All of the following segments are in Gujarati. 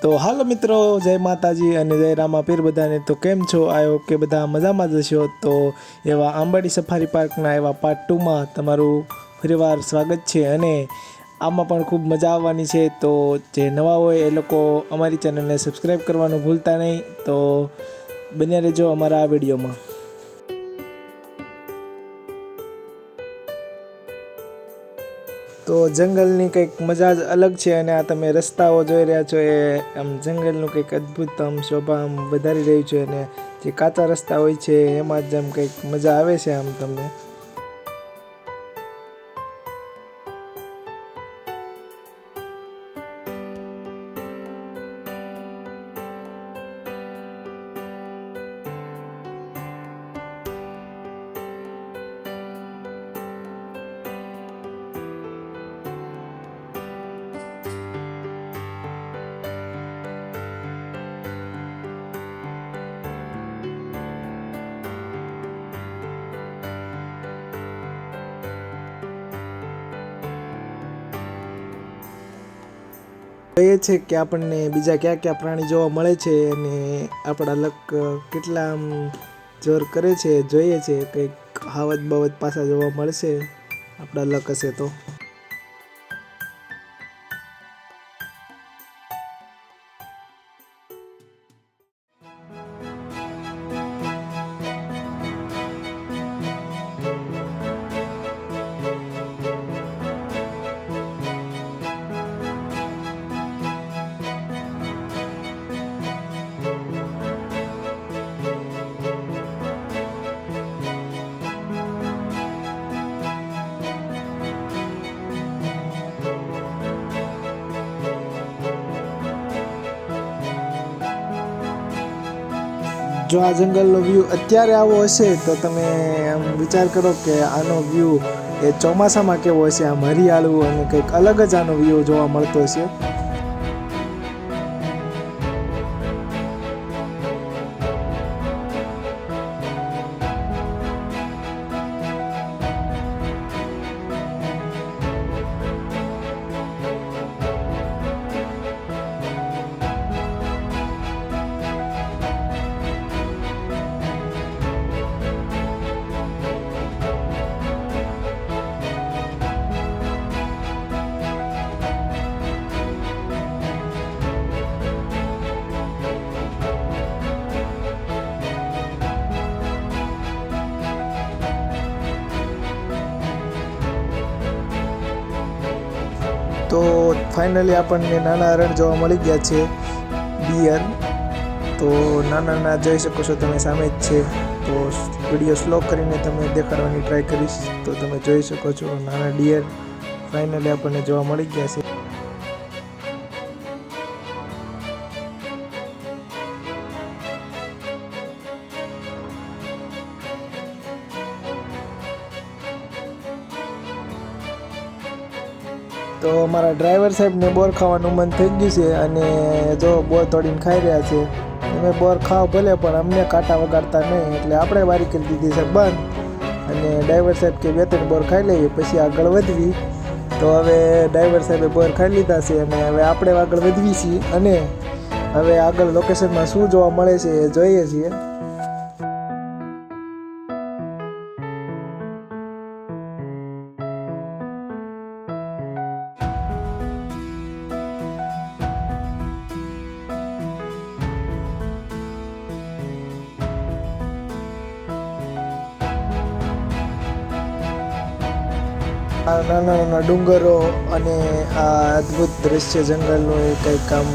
તો હાલો મિત્રો, જય માતાજી અને જય રામાપીર બધાને। તો કેમ છો? આયો કે બધા મજામાં જ હશો। તો એવા આંબાડી સફારી પાર્કના એવા પાર્ટ 2માં તમારું ફરીવાર સ્વાગત છે અને આમાં પણ ખૂબ મજા આવવાની છે। તો જે નવા હોય એ લોકો અમારી ચેનલને સબસ્ક્રાઈબ કરવાનું ભૂલતા નહીં। તો બન્યા રહેજો અમારા આ વિડીયોમાં। તો જંગલની કંઈક મજા જ અલગ છે અને આ તમે રસ્તાઓ જોઈ રહ્યા છો એ આમ જંગલનું કંઈક અદ્ભુત આમ શોભા આમ વધારી રહ્યું છે અને જે કાચા રસ્તા હોય છે એમાં જ આમ કંઈક મજા આવે છે આમ તમને। એ છે કે આપણને બીજા કયા કયા પ્રાણી જોવા મળે છે અને આપણા લક કેટલા આમ જોર કરે છે જોઈએ છે। કંઈક હાવત બાવત પાછા જોવા મળશે આપણા લક હશે તો। જો આ જંગલનો વ્યૂ અત્યારે આવો હશે તો તમે આમ વિચાર કરો કે આનો વ્યૂ એ ચોમાસામાં કેવો હશે, આમ હરિયાળું અને કંઈક અલગ જ આનો વ્યૂ જોવા મળતો હશે। તો ફાઇનલી આપણને નાના હરણ જોવા મળી ગયા છે, બિયર। તો નાના જોઈ શકો છો તમે સામે જ છે। તો વિડીયો સ્લો કરીને તમે દેખાડવાની ટ્રાય કરીશ તો તમે જોઈ શકો છો નાના ડિયર ફાઇનલી આપણને જોવા મળી ગયા છે। તો અમારા ડ્રાઈવર સાહેબને બોર ખાવાનું મન થઈ ગયું છે અને જો બોર તોડીને ખાઈ રહ્યા છે। તમે બોર ખાઓ ભલે પણ અમને કાંટા વગાડતા નહીં, એટલે આપણે વારી કરી દીધી છે બંધ। અને ડ્રાઈવર સાહેબ કે 2-3 બોર ખાઈ લઈએ પછી આગળ વધવી। તો હવે ડ્રાઈવર સાહેબે બોર ખાઈ લીધા છે અને હવે આપણે આગળ વધવી છીએ અને હવે આગળ લોકેશનમાં શું જોવા મળે છે એ જોઈએ છીએ। આ નાના નાના ડુંગરો અને આ અદ્ભુત દ્રશ્ય જંગલનું એ કંઈક આમ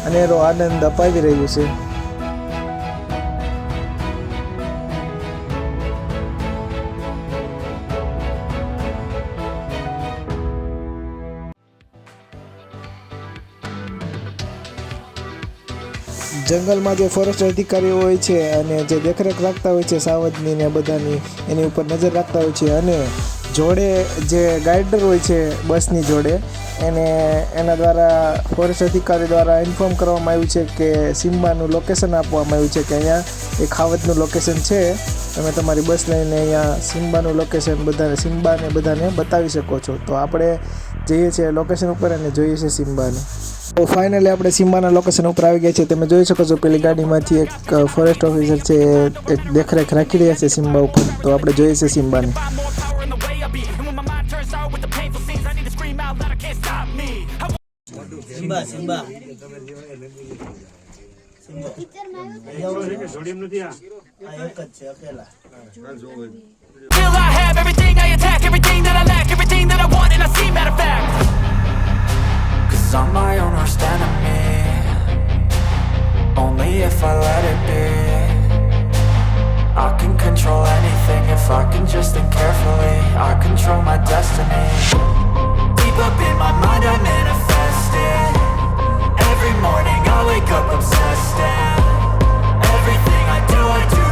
અનેરો આનંદ અપાવી રહ્યું છે। જંગલમાં જે ફોરેસ્ટ અધિકારીઓ હોય છે અને જે દેખરેખ રાખતા હોય છે સાવજની ને બધાની, એની ઉપર નજર રાખતા હોય છે અને જોડે જે ગાઈડર હોય છે બસની જોડે એના દ્વારા ફોરેસ્ટ અધિકારી દ્વારા ઇન્ફોર્મ કરવામાં આવ્યું છે કે સિમ્બાનું લોકેશન આપવામાં આવ્યું છે કે અહીંયા એક ખાવતનું લોકેશન છે, તમે તમારી બસ લઈને અહીંયા સિમ્બાનું લોકેશન સિમ્બાને બધાને બતાવી શકો છો। તો આપણે જઈએ છીએ લોકેશન ઉપર અને જોઈએ છીએ સિમ્બાને। તો ફાઇનલી આપણે સિમ્બાના લોકેશન ઉપર આવી ગયા છે. તમે જોઈ શકો છો પેલી ગાડીમાંથી એક ફોરેસ્ટ ઓફિસર છે, એક દેખરેખ રાખી રહ્યા છે સિમ્બા ઉપર. તો આપણે જોઈએ છે સિમ્બાને. Simba Simba Till I have everything, I attack everything that I lack, everything that I want, and I see matter of fact. 'Cause I'm my own worst enemy. Only if I let it be. I can control anything if I can just think carefully. I control my destiny. Deep up in my mind I manifest it. Every morning I wake up obsessed, and everything I do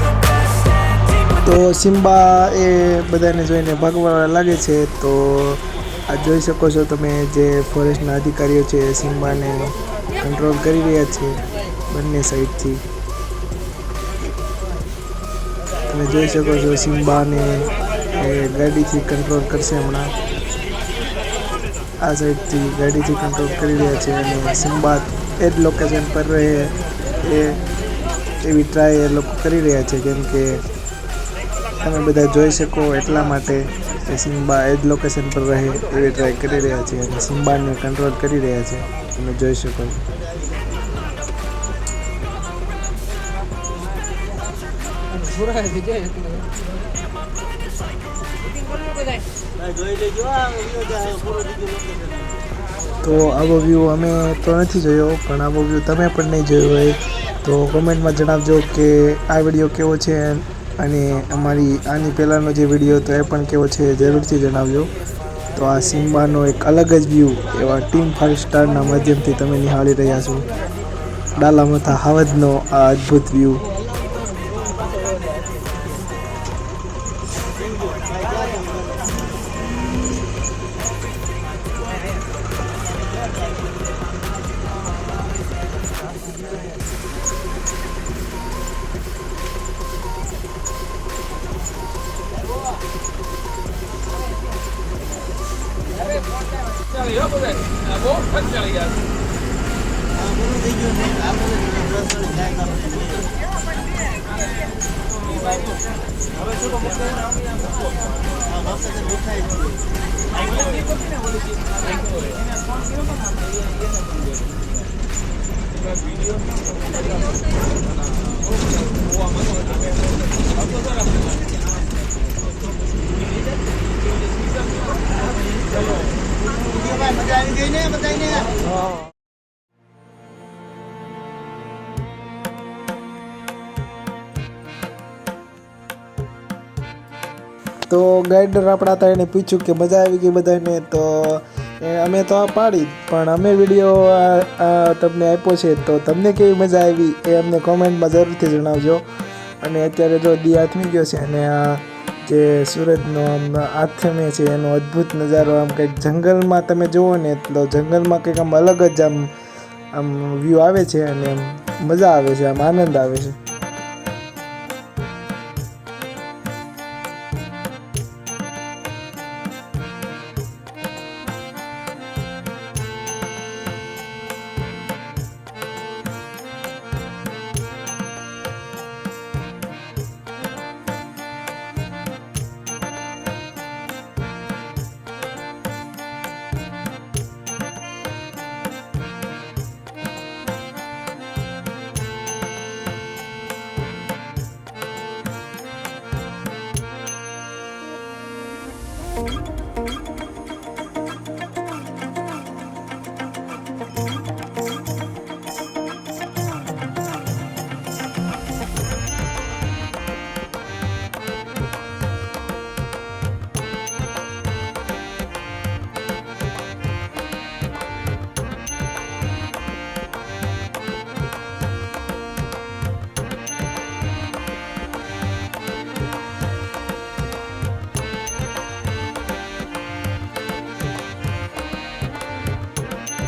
the best. And deep within તો સિમ્બા એ બધાને જોઈને ભાગવા લાગે છે. તો આ જોઈ શકો છો તમે, જે ફોરેસ્ટના અધિકારીઓ છે સિમ્બાને કંટ્રોલ કરી રહ્યા છે બંને સાઈડથી. તમે જોઈ શકો છો સિમ્બાને એ ગાડીથી કંટ્રોલ કરશે હમણાં. આ સાઈડથી ગાડીથી કંટ્રોલ કરી રહ્યા છે અને સિમ્બા એ જ લોકેશન પર રહે એવી ટ્રાય એ લોકો કરી રહ્યા છે. કેમ કે તમે બધા જોઈ શકો એટલા માટે કે સિમ્બા એ જ લોકેશન પર રહે એવી ટ્રાય કરી રહ્યા છે અને સિમ્બાને કંટ્રોલ કરી રહ્યા છે. તમે જોઈ શકો. તો આવો વ્યૂ અમે તો નથી જોયો, પણ આવો વ્યૂ તમે પણ નહીં જોયો હોય તો કોમેન્ટમાં જણાવજો કે આ વિડીયો કેવો છે, અને આની પહેલાંનો જે વિડીયો હતો એ પણ કેવો છે જરૂરથી જણાવજો. તો આ સિમ્બાનો એક અલગ જ વ્યૂ એવા ટીમ 5 સ્ટારના માધ્યમથી તમે નિહાળી રહ્યા છો. ડાલામથા હાવજનો આ અદ્ભુત વ્યૂ. તો ગાઈડર આપણા હતા, એને પૂછ્યું કે મજા આવી ગઈ બધાને. તો અમે તો આ પાડી, પણ અમે વિડીયો તમને આપ્યો છે તો તમને કેવી મજા આવી એ અમને કોમેન્ટમાં જરૂરથી જણાવજો. અને અત્યારે જો દી આથમી ગયો છે અને આ જે સૂરજનો આમ આથમે છે એનો અદ્ભુત નજારો, આમ કંઈક જંગલમાં તમે જુઓ ને તો જંગલમાં કંઈક આમ અલગ જ આમ વ્યૂ આવે છે અને મજા આવે છે, આમ આનંદ આવે છે.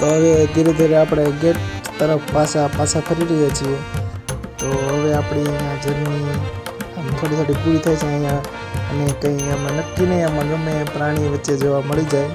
તો હવે ધીરે ધીરે આપણે ગેટ તરફ પાછા ફરી રહ્યા છીએ. તો હવે આપણી અહીંયા જર્ની આમ થોડી પૂરી થાય છે અહીંયા, અને કંઈ આમાં નક્કી નહીં, આમાં ગમે પ્રાણી વચ્ચે જોવા મળી જાય.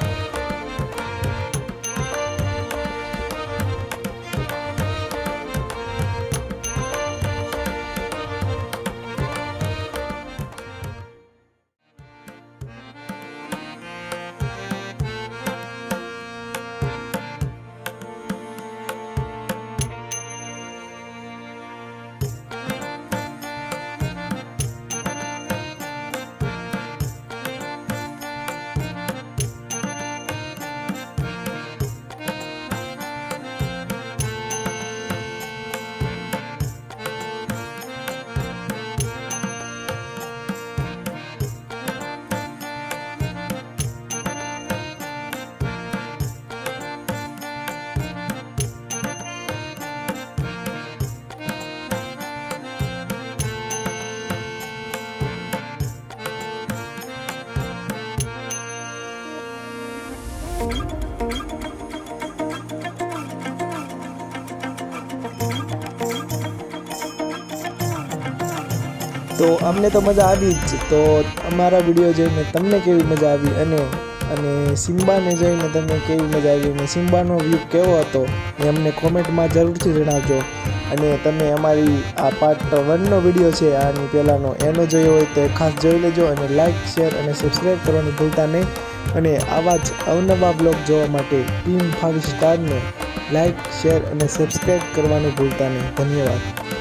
તો અમને તો મજા આવી જ. તો અમારા વિડીયો જોઈને તમને કેવી મજા આવી અને સિમ્બાને જોઈને તમને કેવી મજા આવી અને સિમ્બાનો વ્યૂ કેવો હતો એ અમને કોમેન્ટમાં જરૂરથી જણાવજો. અને તમે અમારી આ પાર્ટ 1નો વિડીયો છે આની પહેલાંનો એનો જોયો હોય તો ખાસ જોઈ લેજો અને લાઇક શેર અને સબસ્ક્રાઈબ કરવાનું ભૂલતા નહીં. અને આવા જ અવનવા બ્લોગ જોવા માટે ટીમ 5 સ્ટારને લાઇક શેર અને સબસ્ક્રાઈબ કરવાનું ભૂલતા નહીં. ધન્યવાદ.